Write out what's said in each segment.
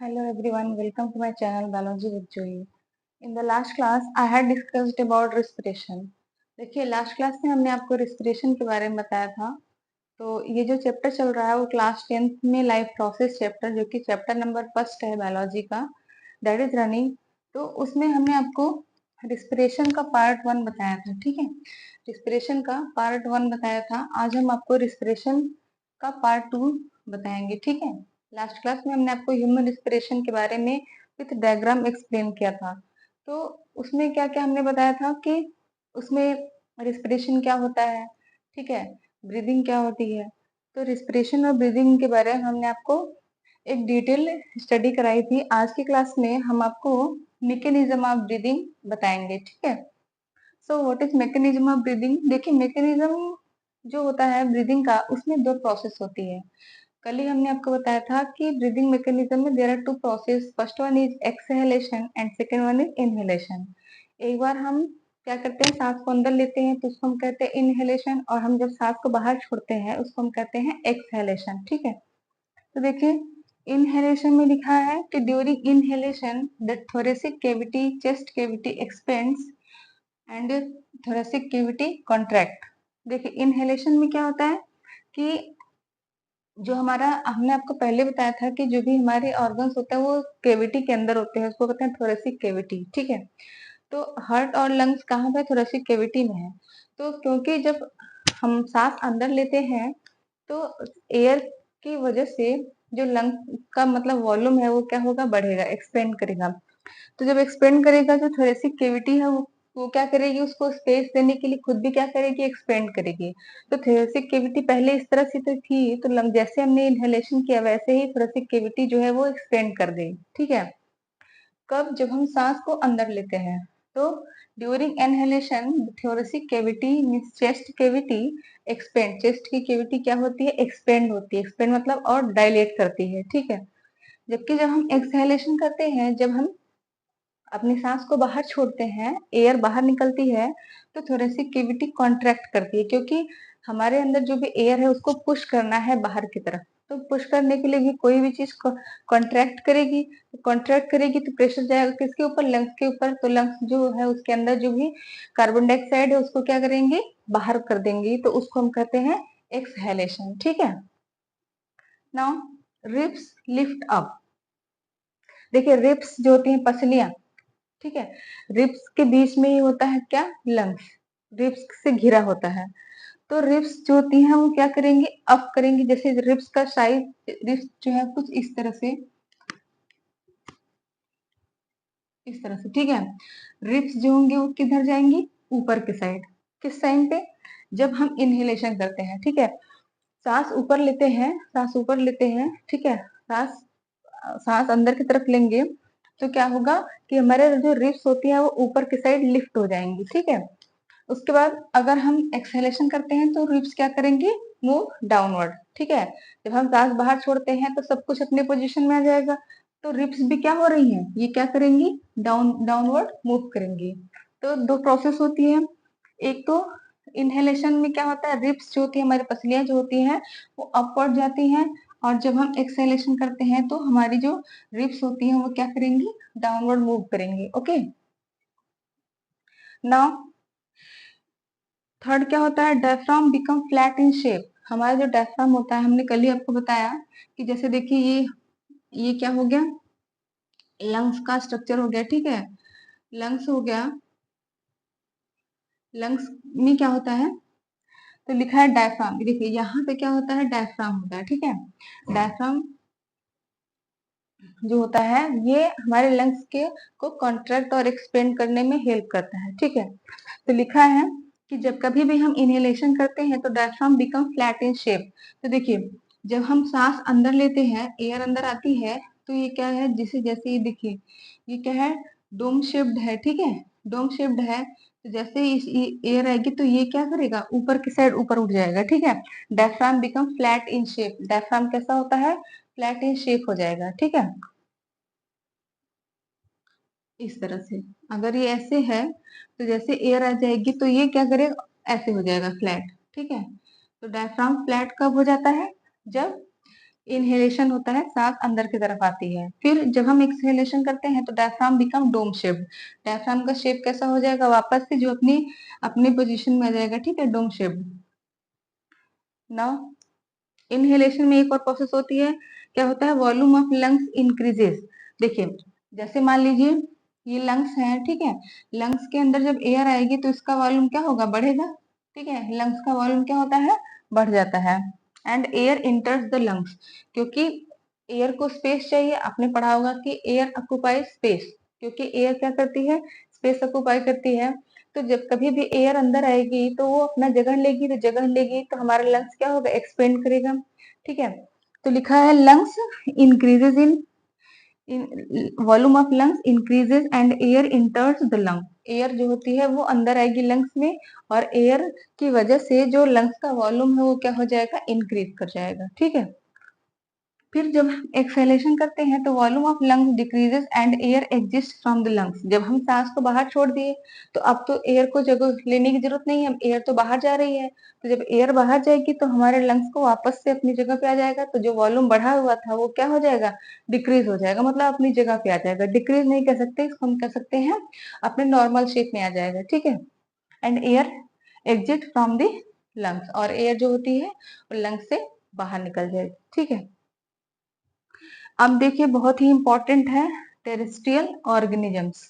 Hello everyone, welcome to my channel Biology with Joy. In the last class, I had discussed about respiration. देखिए last class में हमने आपको respiration के बारे में बताया था। तो ये जो चैप्टर चल रहा है वो क्लास 10th में लाइफ प्रोसेस चैप्टर जो कि चैप्टर नंबर फर्स्ट है बायोलॉजी का, दैट इज रनिंग। तो उसमें हमने आपको रिस्पिरेशन का पार्ट 1 बताया था, ठीक है। रिस्पिरेशन का पार्ट 1 बताया था। आज हम आपको रिस्पिरेशन का पार्ट 2 बताएंगे, ठीक है। लास्ट क्लास में हमने आपको ह्यूमन रिस्पिरेशन के बारे में विथ डायग्राम एक्सप्लेन किया था। तो उसमें क्या क्या हमने बताया था कि उसमें रिस्पिरेशन क्या होता है, ठीक है, ब्रीदिंग क्या होती है। तो रिस्पिरेशन और ब्रीदिंग के बारे में हमने आपको एक डिटेल स्टडी कराई थी। आज की क्लास में हम आपको मैकेनिज्म ऑफ ब्रीदिंग बताएंगे, ठीक है। So what is mechanism of breathing? देखिए मैकेनिज्म जो होता है ब्रीदिंग का, उसमें दो प्रोसेस होती है। कल ही हमने आपको बताया था कि ब्रीदिंग मैकेनिज्म में there are two process, first one is exhalation and second one is inhalation. एक बार हम क्या करते हैं, सांस को अंदर लेते हैं तो उसको हम कहते हैं इनहेलेशन, और हम जब सांस को बाहर छोड़ते हैं उसको हम कहते हैं एक्सहेलेशन, ठीक है। तो देखिए इनहेलेशन में लिखा है कि during inhalation the thoracic cavity, chest cavity expends and thoracic cavity contract. देखिए इनहेलेशन में क्या होता है कि जो हमारा, हमने आपको पहले बताया था कि जो भी हमारे ऑर्गन्स होते हैं वो कैविटी के अंदर होते हैं, उसको कहते हैं थोरेसिक कैविटी, ठीक है। तो हार्ट और लंग्स कहाँ पे? थोरेसिक कैविटी में है। तो क्योंकि जब हम सांस अंदर लेते हैं तो एयर की वजह से जो लंग का मतलब वॉल्यूम है वो क्या होगा? बढ़ेगा, एक्सपेंड करेगा। तो जब एक्सपेंड करेगा, जो थोरेसिक कैविटी है वो क्या करेगी? उसको स्पेस देने के लिए खुद भी क्या करेगी? एक्सपेंड करेगी। तो थोरेसिक कैविटी पहले इस तरह से तो थी, तो लंग जैसे हमने इनहेलेशन किया वैसे ही थोरेसिक कैविटी जो है वो एक्सपेंड कर गई, ठीक है। कब? जब हम सांस को अंदर लेते हैं। तो during inhalation thoracic cavity means chest cavity expand, chest की कैविटी क्या होती है? एक्सपेंड होती है। एक्सपेंड मतलब और डायलेट करती है, ठीक है। जबकि जब हम एक्सहेलेशन करते हैं, जब हम अपनी सांस को बाहर छोड़ते हैं, एयर बाहर निकलती है, तो थोरेसिक कैविटी कॉन्ट्रैक्ट करती है, क्योंकि हमारे अंदर जो भी एयर है उसको पुश करना है बाहर की तरफ। तो पुश करने के लिए भी कोई भी चीज कॉन्ट्रैक्ट करेगी, कॉन्ट्रैक्ट करेगी तो प्रेशर जाएगा किसके ऊपर? लंग्स के ऊपर। तो लंग्स जो है उसके अंदर जो भी कार्बन डाइऑक्साइड है उसको क्या करेंगे? बाहर कर देंगी। तो उसको हम कहते हैं एक्सहेलेशन, ठीक है। Now ribs lift up. देखिए रिब्स जो होती हैं पसलियां, ठीक है, रिब्स के बीच में ही होता है क्या? लंग्स, रिब्स से घिरा होता है। तो रिब्स जो होती हैं वो क्या करेंगी? अप करेंगी। जैसे रिब्स का साइज, रिब्स जो है कुछ इस तरह से, ठीक है। रिब्स जो होंगे वो किधर जाएंगी? ऊपर के साइड। किस टाइम पे? जब हम इनहेलेशन करते हैं, ठीक है। सांस ऊपर लेते हैं, सांस ऊपर लेते हैं, ठीक है। सांस सांस अंदर की तरफ लेंगे तो क्या होगा कि हमारे जो रिब्स होती है वो ऊपर की साइड लिफ्ट हो जाएंगी, ठीक है। उसके बाद अगर हम एक्सहेलेशन करते हैं तो रिब्स क्या करेंगे? मूव डाउनवर्ड, ठीक है। जब हम सांस बाहर छोड़ते हैं तो सब कुछ अपने पोजीशन में आ जाएगा। तो रिब्स भी क्या हो रही हैं? ये क्या करेंगी? डाउनवर्ड मूव करेंगी। तो दो प्रोसेस होती है। एक तो इनहेलेशन में क्या होता है, रिब्स जो होती है, हमारी पसलियां जो होती हैं वो अपवर्ड जाती हैं, और जब हम एक्सहेलेशन करते हैं तो हमारी जो रिब्स होती हैं वो क्या करेंगी? डाउनवर्ड मूव करेंगी, ओके। नाउ थर्ड क्या होता है? Diaphragm become flat in shape. हमारा जो डायफ्राम होता है, हमने कल ही आपको बताया कि जैसे देखिए ये क्या हो गया? लंग्स का स्ट्रक्चर हो गया, ठीक है। लंग्स हो गया। लंग्स में क्या होता है? तो लिखा है डायफ्राम। देखिए यहाँ पे क्या होता है? डायफ्राम होता है, ठीक है। डायफ्राम जो होता है ये हमारे लंग्स के को कॉन्ट्रैक्ट और एक्सपेंड करने में हेल्प करता है, ठीक है। तो लिखा है कि जब कभी भी हम इनहेलेशन करते हैं तो diaphragm become flat in shape. तो देखिए जब हम सांस अंदर लेते हैं, एयर अंदर आती है, तो ये क्या है? जिसे जैसे ये देखिए ये क्या है? डोम शेप्ड है, ठीक है। डोम शेप्ड है। तो जैसे ही एयर आएगी तो ये क्या करेगा? ऊपर की साइड ऊपर उठ जाएगा, ठीक है। Diaphragm become flat in shape. Diaphragm कैसा होता है? फ्लैट इन शेप हो जाएगा, ठीक है। इस तरह से अगर ये ऐसे है तो जैसे एयर आ जाएगी तो ये क्या करेगा? ऐसे हो जाएगा फ्लैट, ठीक है। तो डायफ्राम फ्लैट कब हो जाता है? जब इनहेलेशन होता है, सांस अंदर की तरफ आती है। फिर जब हम एक्सहेलेशन करते हैं तो diaphragm become dome shaped. Diaphragm का शेप कैसा हो जाएगा, वापस से जो अपनी अपनी पोजीशन में आ जाएगा, ठीक है, डोम शेप्ड। नाउ इनहेलेशन में एक और प्रोसेस होती है, क्या होता है, वॉल्यूम ऑफ लंग्स इंक्रीजेस। देखिए, जैसे मान लीजिए ये लंग्स है, ठीक है, लंग्स के अंदर जब एयर आएगी तो इसका वॉल्यूम क्या होगा, बढ़ेगा, ठीक है, लंग्स का वॉल्यूम क्या होता है, बढ़ जाता है। एंड एयर इंटर्स द लंग्स, क्योंकि एयर को स्पेस चाहिए, आपने पढ़ा होगा कि एयर ऑक्युपाई स्पेस, क्योंकि एयर क्या करती है, स्पेस ऑक्युपाई करती है। तो जब कभी भी एयर अंदर आएगी तो वो अपना जगह लेगी, तो जगह लेगी तो हमारा लंग्स क्या होगा, एक्सपेंड करेगा, ठीक है। तो लिखा है lungs increases in volume of lungs increases and air इंटर्स the lung. Air जो होती है वो अंदर आएगी लंग्स में, और एयर की वजह से जो लंग्स का वॉल्यूम है वो क्या हो जाएगा, इंक्रीज कर जाएगा, ठीक है। फिर जब हम एक्सहेलेशन करते हैं तो volume of lungs decreases and air exist from the lungs. जब हम सांस को बाहर छोड़ दिए तो अब तो एयर को जगह लेने की जरूरत नहीं है, एयर तो बाहर जा रही है। तो जब एयर बाहर जाएगी तो हमारे लंग्स को वापस से अपनी जगह पे आ जाएगा, तो जो वॉल्यूम बढ़ा हुआ था वो क्या हो जाएगा, डिक्रीज हो जाएगा, मतलब अपनी जगह पे आ जाएगा। डिक्रीज नहीं कह सकते इसको, हम कह सकते हैं अपने नॉर्मल शेप में आ जाएगा, ठीक है। And air exit from the lungs, और एयर जो होती है वो लंग्स से बाहर निकल जाएगी, ठीक है। अब देखिए बहुत ही इंपॉर्टेंट है टेरेस्ट्रियल ऑर्गेनिजम्स।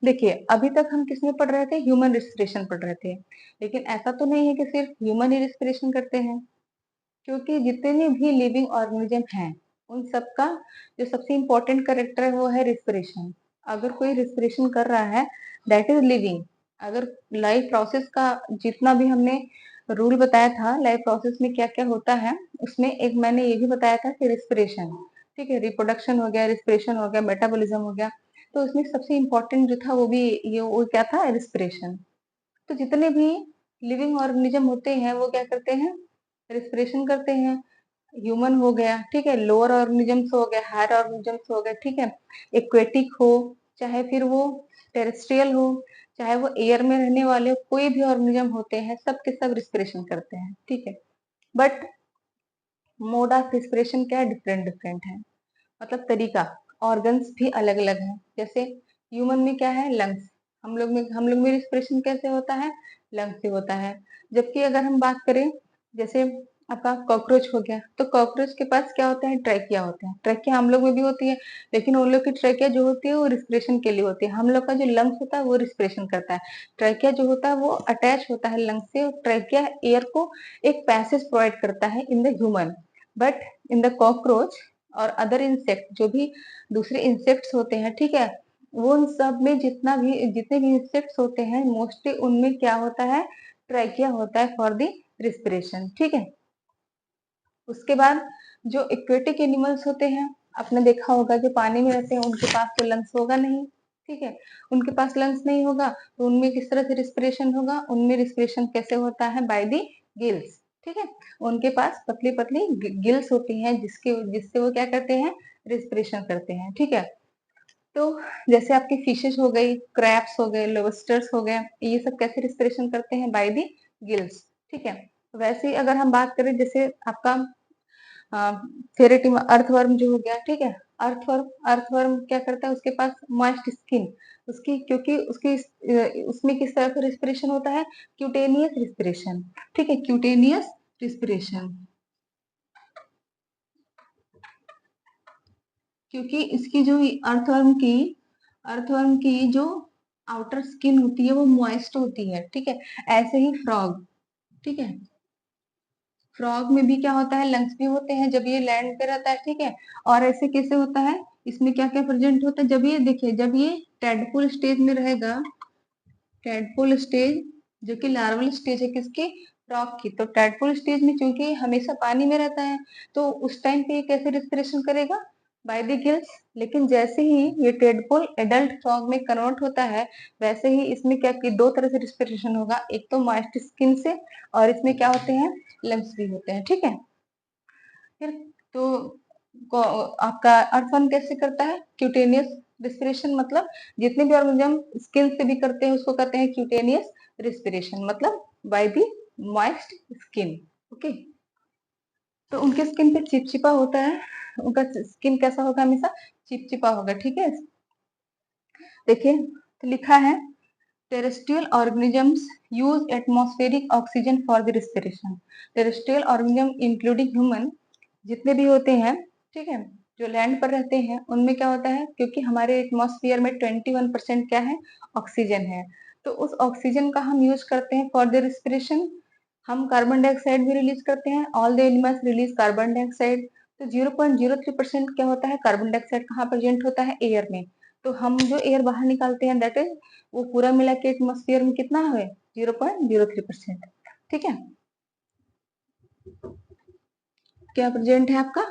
देखिए अभी तक हम किसमें पढ़ रहे थे, ह्यूमन रिस्पिरेशन पढ़ रहे थे, लेकिन ऐसा तो नहीं है कि सिर्फ ह्यूमन ही रिस्पिरेशन करते हैं, क्योंकि जितने भी लिविंग ऑर्गेनिज्म हैं उन सबका जो सबसे इंपॉर्टेंट कैरेक्टर है वो है रिस्पिरेशन। अगर कोई रिस्पिरेशन कर रहा है दैट इज लिविंग। अगर लाइफ प्रोसेस का जितना भी हमने रूल बताया था, लाइफ प्रोसेस में क्या क्या होता है, उसमें एक मैंने ये भी बताया था कि रिस्पिरेशन, ठीक है, रिप्रोडक्शन हो गया, रिस्पिरेशन हो गया, मेटाबॉलिज्म हो गया, तो उसमें सबसे इंपॉर्टेंट जो था वो भी ये वो क्या था, रिस्पिरेशन। तो जितने भी लिविंग ऑर्गेनिज्म होते हैं वो क्या करते हैं, रिस्पिरेशन करते हैं। ह्यूमन हो गया, ठीक है, लोअर ऑर्गेनिजम्स हो गए, हायर ऑर्गेनिजम्स हो गए, ठीक है, एक्वेटिक हो चाहे फिर वो टेरेस्ट्रियल हो, चाहे वो एयर में रहने वाले कोई भी ऑर्गेनिज्म होते हैं, सब के सब रिस्पिरेशन करते हैं, ठीक है। बट मोड ऑफ रिस्पिरेशन क्या है, डिफरेंट डिफरेंट है, मतलब तरीका, ऑर्गन्स भी अलग अलग है। जैसे ह्यूमन में क्या है, लंग्स, हम लोग में रिस्पिरेशन कैसे होता है, लंग्स से होता है। जबकि अगर हम बात करें, जैसे आपका कॉकरोच हो गया, तो कॉकरोच के पास क्या होता है, ट्रैकिया होते हैं। ट्रैकिया हम लोग में भी होती है, लेकिन उन लोग की ट्रैकिया जो होती है वो रिस्पिरेशन के लिए होती है। हम लोग का जो लंग्स होता है वो रिस्पिरेशन करता है। ट्रैकिया जो होता है वो अटैच होता है लंग्स से, और ट्रैकिया एयर को एक पैसेज प्रोवाइड करता है in the human. But in the cockroach और अदर इंसेक्ट, जो भी दूसरे इंसेक्ट्स होते हैं, ठीक है, वो उन सब में जितने भी इंसेक्ट्स होते हैं मोस्टली उनमें क्या होता है, ट्रैकिया होता है फॉर द रिस्पिरेशन, ठीक है। उसके बाद जो एक्वेटिक एनिमल्स होते हैं, आपने देखा होगा जो पानी में रहते हैं उनके पास तो लंग्स होगा नहीं, ठीक है, उनके पास लंग्स नहीं होगा तो उनमें किस तरह से रिस्पिरेशन होगा, उनमें रिस्पिरेशन कैसे होता है, बाय दी गिल्स, ठीक है। उनके पास पतली पतली गिल्स होती हैं जिससे वो क्या करते हैं, रिस्पिरेशन करते हैं, ठीक है। तो जैसे आपकी फिशेस हो गई, क्रैब्स हो गए, लोबस्टर्स हो गए, ये सब कैसे रिस्पिरेशन करते हैं, बाय दी गिल्स, ठीक है। वैसे ही अगर हम बात करें, जैसे आपका फेरेटिम अर्थवर्म जो हो गया, ठीक है, अर्थवर्म क्या करता है, उसके पास मॉइस्ट स्किन, उसकी क्योंकि उसकी उसमें किस तरह का रिस्पिरेशन होता है, क्यूटेनियस रिस्पिरेशन, ठीक है, क्यूटेनियस रिस्पिरेशन। क्योंकि इसकी जो अर्थवर्म की जो आउटर स्किन होती है वो मॉइस्ट होती है, ठीक है। ऐसे ही फ्रॉग, ठीक है, फ्रॉग में भी क्या होता है, लंग्स भी होते हैं जब ये लैंड पे रहता है, ठीक है। और ऐसे कैसे होता है, इसमें क्या क्या प्रेजेंट होता है, जब ये देखिए, जब ये टेडपोल स्टेज में रहेगा, टेडपोल स्टेज जो कि लार्वल स्टेज है किसकी, फ्रॉग की, तो टेडपोल स्टेज में चूंकि ये हमेशा पानी में रहता है तो उस टाइम पे ये कैसे रिस्पिरेशन करेगा, बाय द गिल्स। लेकिन जैसे ही ये टेडपोल एडल्ट फ्रॉग में कन्वर्ट होता है, वैसे ही इसमें क्या कि दो तरह से रिस्पिरेशन होगा, एक तो मॉइस्ट स्किन से, और इसमें क्या होते हैं, लंग्स भी होते हैं, ठीक है। फिर तो आपका अर्थवन कैसे करता है, क्यूटेनियस रिस्पिरेशन, मतलब जितने भी ऑर्गेनिज्म स्किन से भी करते हैं उसको कहते हैं क्यूटेनियस रिस्पिरेशन, मतलब by the moist skin, okay. तो उनके स्किन पे चिपचिपा होता है, उनका स्किन कैसा होगा, हमेशा चिपचिपा होगा, ठीक है। देखिए, तो लिखा है terrestrial organisms use atmospheric oxygen for the respiration. Terrestrial organism including human जितने भी होते हैं, ठीक है, जो लैंड पर रहते हैं, उनमें क्या होता है, क्योंकि हमारे एटमॉस्फेयर में 21% क्या है, ऑक्सीजन है, तो उस ऑक्सीजन का हम यूज करते हैं फॉर द रिस्पिरेशन। हम कार्बन डाइऑक्साइड भी रिलीज करते हैं, all the animals release carbon dioxide. तो 0.03% क्या होता है, कार्बन डाइऑक्साइड कहाँ प्रेजेंट होता है, एयर में। तो हम जो एयर बाहर निकालते हैं, दैट इज वो पूरा मिला के एटमॉस्फेयर में कितना है, 0.03%, ठीक है। क्या प्रेजेंट है आपका,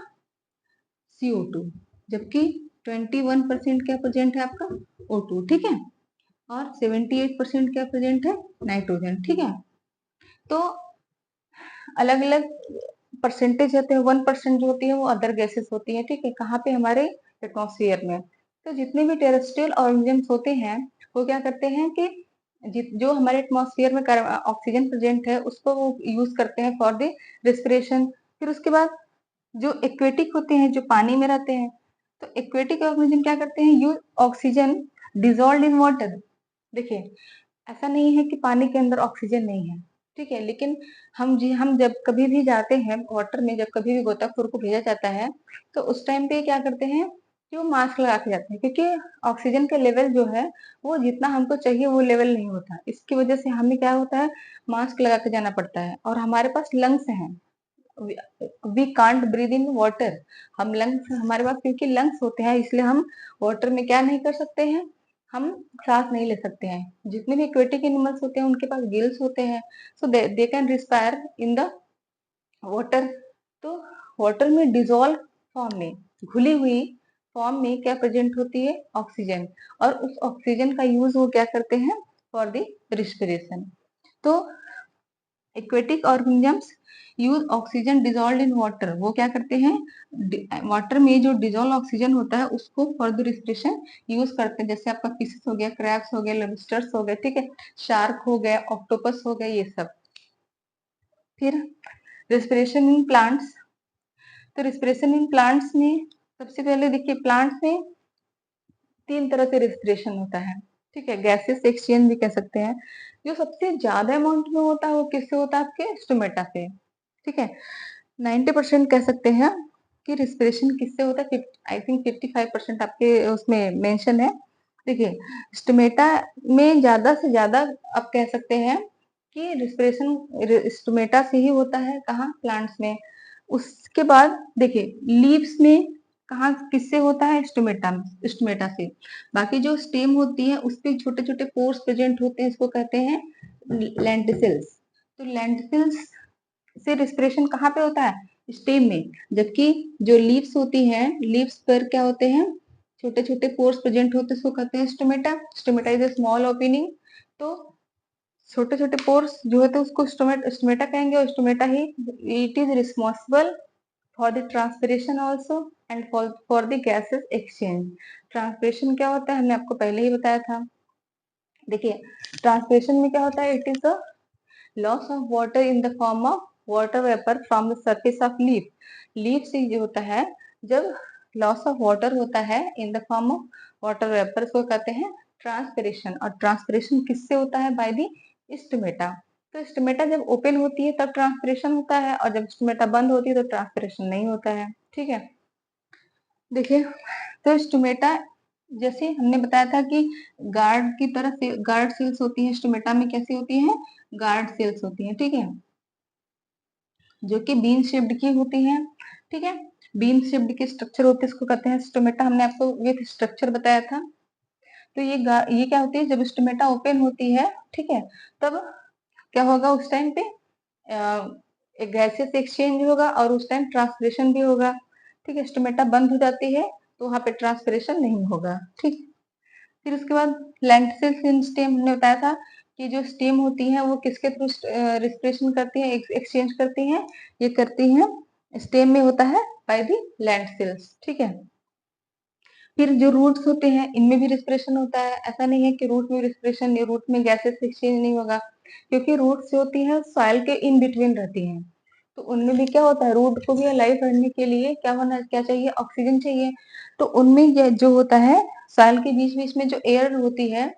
CO2, जबकि 21% क्या प्रेजेंट है आपका, O2, ठीक है, और 78% क्या प्रेजेंट है, नाइट्रोजन, ठीक है। तो अलग अलग परसेंटेज होते हैं, 1% जो होती है वो अदर गैसेस होती है, ठीक है, कहाँ पे, हमारे एटमॉस्फेयर में। तो जितने भी टेरेस्ट्रियल ऑर्गेनिजम्स होते हैं, वो क्या करते हैं कि जो हमारे एटमॉस्फेयर में ऑक्सीजन प्रेजेंट है, उसको वो यूज करते हैं फॉर द रेस्पिरेशन। फिर उसके बाद जो एक्वेटिक होते हैं, जो पानी में रहते हैं, तो एक्वेटिक ऑर्गेनिज्म क्या करते हैं, use oxygen dissolve in water. देखिए, ऐसा नहीं है कि पानी के अंदर ऑक्सीजन नहीं है, ठीक है, लेकिन हम जब कभी भी जाते हैं वाटर में, जब कभी भी गोताखोर को भेजा जाता है, तो उस टाइम पे क्या करते हैं कि वो मास्क लगा के जाते हैं, क्योंकि ऑक्सीजन का लेवल जो है वो जितना हमको चाहिए वो लेवल नहीं होता, इसकी वजह से हमें क्या होता है, मास्क लगा के जाना पड़ता है। और हमारे पास लंग्स हैं, we can't breathe in water. हम लंग्स, हमारे पास क्योंकि लंग्स होते हैं, इसलिए हम वाटर में क्या नहीं कर सकते हैं, हम सांस नहीं ले सकते हैं। जितने भी एक्वेटिक एनिमल्स होते हैं, उनके पास गिल्स होते हैं, so they can respire in the water. तो वाटर में डिजोल्व फॉर्म में, घुली हुई फॉर्म में क्या प्रेजेंट होती है, ऑक्सीजन, और उस ऑक्सीजन का यूज वो क्या करते हैं, फॉर द रिस्पिरेशन। तो aquatic organisms use oxygen dissolve in water, वो क्या करते हैं, वाटर में जो डिजोल्व ऑक्सीजन होता है उसको फॉर द रिस्पिरेशन यूज करते हैं। जैसे आपका फिशेस हो गया, क्रैब्स हो गए, लॉबस्टर्स हो गए, ठीक है, शार्क हो गया, ऑक्टोपस हो गया, ये सब। फिर रिस्पिरेशन इन प्लांट्स। तो रिस्पिरेशन इन प्लांट्स में सबसे पहले देखिए, प्लांट्स में 3 तरह से रिस्पिरेशन होता है, ठीक है, गैसेस एक्सचेंज भी कह सकते हैं। जो सबसे ज्यादा अमाउंट में होता है वो किससे होता है, आपके स्टोमेटा से, ठीक है। 90% कह सकते हैं कि रिस्पिरेशन किससे होता है, आई थिंक 55% आपके उसमें मेंशन है। देखिए, स्टोमेटा में ज्यादा से ज्यादा आप कह सकते हैं कि रिस्पिरेशन स्टोमेटा से ही होता है, कहाँ, प्लांट्स में। उसके बाद देखिए, लीव्स में कहाँ किससे होता है, स्टोमेटा, स्टोमेटा से। बाकी जो स्टेम होती है उस पे छोटे छोटे पोर्स प्रेजेंट होते हैं, इसको कहते हैं लेंटिसिल्स। तो लेंटिसिल्स से रिस्पिरेशन कहाँ पे होता है, स्टेम में। जबकि जो लीव्स होती हैं, लीव्स पर क्या होते हैं, छोटे छोटे पोर्स प्रेजेंट होते हैं, इसको कहते हैं stomata. Stomata is a small opening. तो छोटे छोटे पोर्स जो होते हैं उसको स्टोमेटा कहेंगे, और stomata he it is responsible for the transpiration also and for the gases exchange. Transpiration क्या होता है, हमने आपको पहले ही बताया था। देखिए, ट्रांसपिरेशन में क्या होता है, it is a loss of water in the form of water vapour from the surface of leaf. Leaf से जो होता है, जब लॉस ऑफ वाटर होता है in the form of water vapour, को कहते हैं ट्रांसपिरेशन। और ट्रांसपिरेशन किससे होता है, बाय द स्टोमेटा। तो स्टोमेटा जब ओपन होती है तब ट्रांसपिरेशन होता है, और जब स्टोमेटा बंद होती है तो ट्रांसपिरेशन नहीं होता है, ठीक है। देखिए, तो स्टोमेटा जैसे हमने बताया था कि गार्ड की तरह से गार्ड सेल्स होती है, स्टोमेटा में कैसी होती है, गार्ड सेल्स होती है, ठीक है, जो कि बीन शेप्ड की होती है, ठीक है। बीन शेप्ड के स्ट्रक्चर होते हैं, इसको कहते हैं स्टोमेटा। हमने आपको विथ स्ट्रक्चर बताया था। तो ये क्या होती है, जब स्टोमेटा ओपन होती है, ठीक है, तब क्या होगा, उस टाइम पे एक गैसेस एक्सचेंज होगा, और उस टाइम ट्रांसपिरेशन भी होगा, ठीक है। स्टोमेटा बंद हो जाती है तो वहां पे ट्रांसपिरेशन नहीं होगा, ठीक। फिर उसके बाद लेंटिसिल्स इन स्टेम, हमने बताया था कि जो स्टेम होती है वो किसके थ्रू रिस्पिरेशन करती है, एक्सचेंज करती है, ये करती है स्टेम में होता है बाय द लेंटिसिल्स, ठीक है। फिर जो रूट्स होते हैं, इनमें भी रिस्पिरेशन होता है। ऐसा नहीं है कि रूट में रिस्पिरेशन नहीं, रूट में गैसेस एक्सचेंज नहीं होगा, क्योंकि रूट्स जो होती है सॉइल के इन बिटवीन रहती हैं। तो उनमें भी क्या होता है, रूट को भी अलाइव करने के लिए क्या चाहिए, ऑक्सीजन चाहिए। तो उनमें जो होता है, सॉइल के बीच बीच में जो एयर होती है,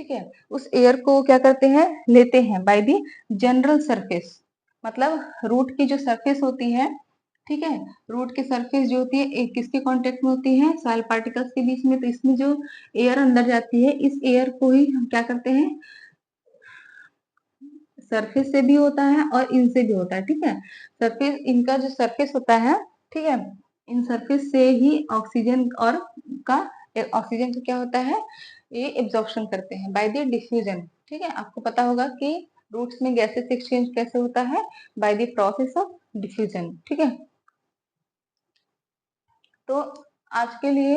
ठीक है, उस एयर को क्या करते हैं, लेते हैं बाय दी जनरल सरफेस। मतलब रूट की जो सरफेस होती है, ठीक है, रूट की सरफेस जो होती है एक किसके कांटेक्ट में होती है, सॉइल पार्टिकल्स के बीच में। तो इसमें जो एयर अंदर जाती है, इस एयर को ही हम क्या करते हैं, सरफेस से भी होता है और इनसे भी होता है, ठीक है। सरफेस, इनका जो सरफेस होता है, ठीक है, इन सरफेस से ही ऑक्सीजन और का ऑक्सीजन का क्या होता है, ये एब्जॉर्प्शन करते हैं बाय द डिफ्यूजन। ठीक है, आपको पता होगा कि रूट्स में गैसेस एक्सचेंज कैसे होता है, by the process of diffusion. ठीक है, तो आज के लिए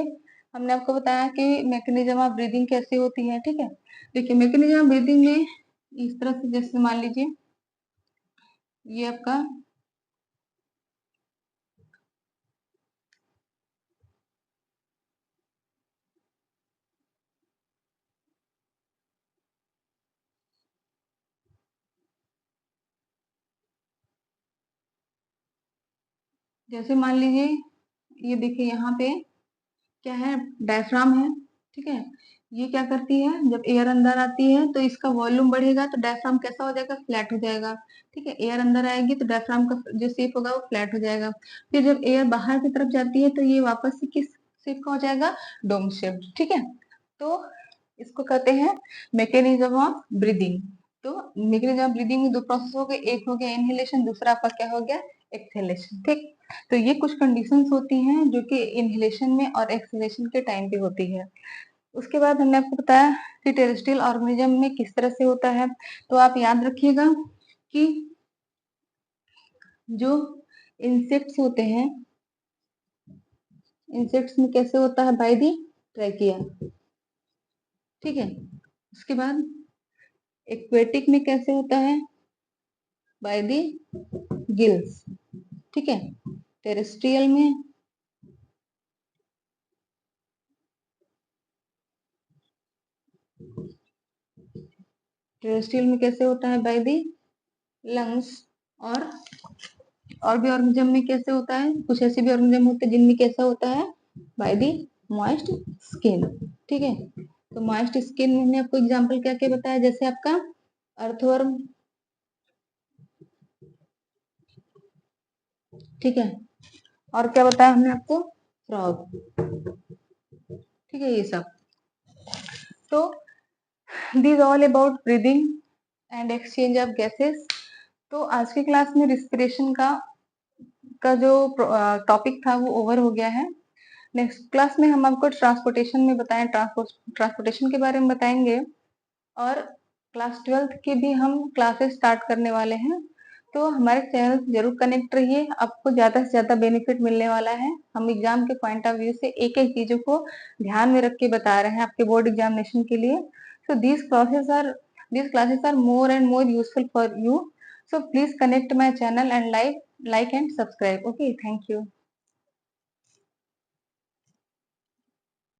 हमने आपको बताया कि मैकेनिज्म ऑफ ब्रीदिंग कैसे होती है। ठीक है, देखिए मैकेनिज्म ऑफ ब्रीदिंग में इस तरह से, जैसे मान लीजिए ये आपका जैसे मान लीजिए, ये देखिए यहाँ पे क्या है, डायफ्राम है। ठीक है, ये क्या करती है, जब एयर अंदर आती है तो इसका वॉल्यूम बढ़ेगा तो डायफ्राम कैसा हो जाएगा, फ्लैट हो जाएगा। ठीक है, एयर अंदर आएगी तो डायफ्राम का जो शेप होगा वो फ्लैट हो जाएगा। फिर जब एयर बाहर की तरफ जाती है तो ये वापस से किस शेप का हो जाएगा, डोम शेप। ठीक है, तो इसको कहते हैं मैकेनिज्म ऑफ ब्रीदिंग। तो मैकेनिज्म ऑफ ब्रीदिंग में दो प्रोसेस हो गए, एक हो गया इनहेलेशन, दूसरा आपका क्या हो गया, एक्सहेलेशन। ठीक, तो ये कुछ कंडीशंस होती हैं जो कि इनहेलेशन में और एक्सहेलेशन के टाइम पे होती है। उसके बाद हमने आपको बताया कि टेरेस्ट्रियल ऑर्गेनिज्म में किस तरह से होता है। तो आप याद रखिएगा कि जो इंसेक्ट्स होते हैं, इंसेक्ट्स में कैसे होता है, बाय दी ट्रैकिया। ठीक है, उसके बाद एक्वेटिक में कैसे होता है, बाय दी गिल्स। ठीक है, टेरेस्ट्रियल में, टेरेस्ट्रियल में कैसे होता है, बाय दी लंग्स। और भी ऑर्गेनिज्म में कैसे होता है, कुछ ऐसे भी ऑर्गेनिज्म होते हैं जिनमें कैसा होता है, बाय दी मॉइस्ट स्किन। ठीक है, तो मॉइस्ट स्किन में हमने आपको एग्जांपल क्या क्या बताया, जैसे आपका अर्थवर्म। ठीक है, और क्या बताया हमने आपको, फ्रॉग। ठीक है, ये सब। तो this all about breathing and exchange of gases. तो आज की क्लास में रिस्पिरेशन का जो टॉपिक था वो ओवर हो गया है। नेक्स्ट क्लास में हम आपको ट्रांसपोर्टेशन में बताएं, ट्रांसपोर्टेशन के बारे में बताएंगे, और क्लास 12th की भी हम क्लासेस स्टार्ट करने वाले हैं। तो हमारे चैनल से जरूर कनेक्ट रहिए, आपको ज्यादा से ज्यादा बेनिफिट मिलने वाला है। हम एग्जाम के पॉइंट ऑफ व्यू से एक एक चीजों को ध्यान में रख के बता रहे हैं आपके बोर्ड एग्जामिनेशन के लिए। सो these classes are more and more useful for you. So please connect my channel and like and subscribe. Okay, thank you.